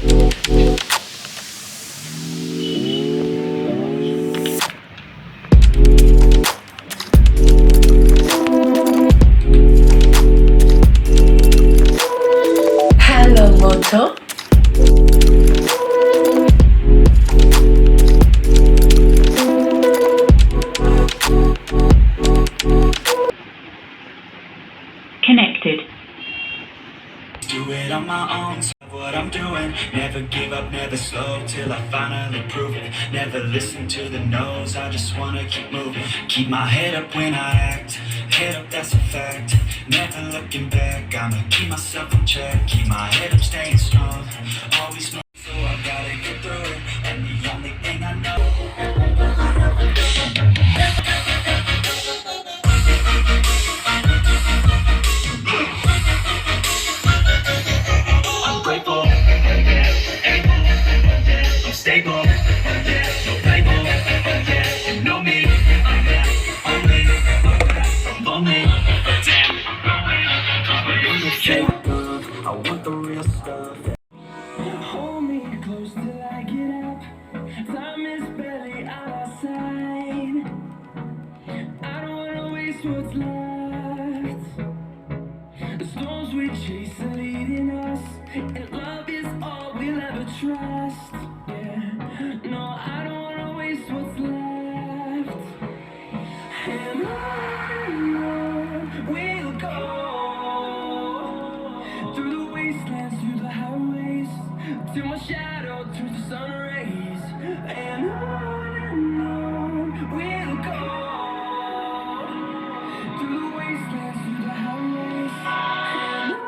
Hello, Moto. Connected. Do it on my own, so what I'm doing. Never give up, never slow, till I finally prove it. Never listen to the no's, I just wanna keep moving. Keep my head up when I act, head up, that's a fact. Never looking back, I'ma keep myself in check. Keep my head up, staying strong, always know. So I gotta get through it, and the only thing I know. I'm grateful, I'm stable, no label, you know me, only, I'm lonely, I'm the fake love, I want the real stuff. Hold me close till I get up, time is barely on our side, I don't wanna waste what's left, the storms we chase are leading us, and love is all we'll ever trust. Yeah, no, I don't wanna waste what's left. And on we'll go, through the wastelands, through the highways, till my shadow turns to sun rays. And on we'll go, through the wastelands, through the highways, and on.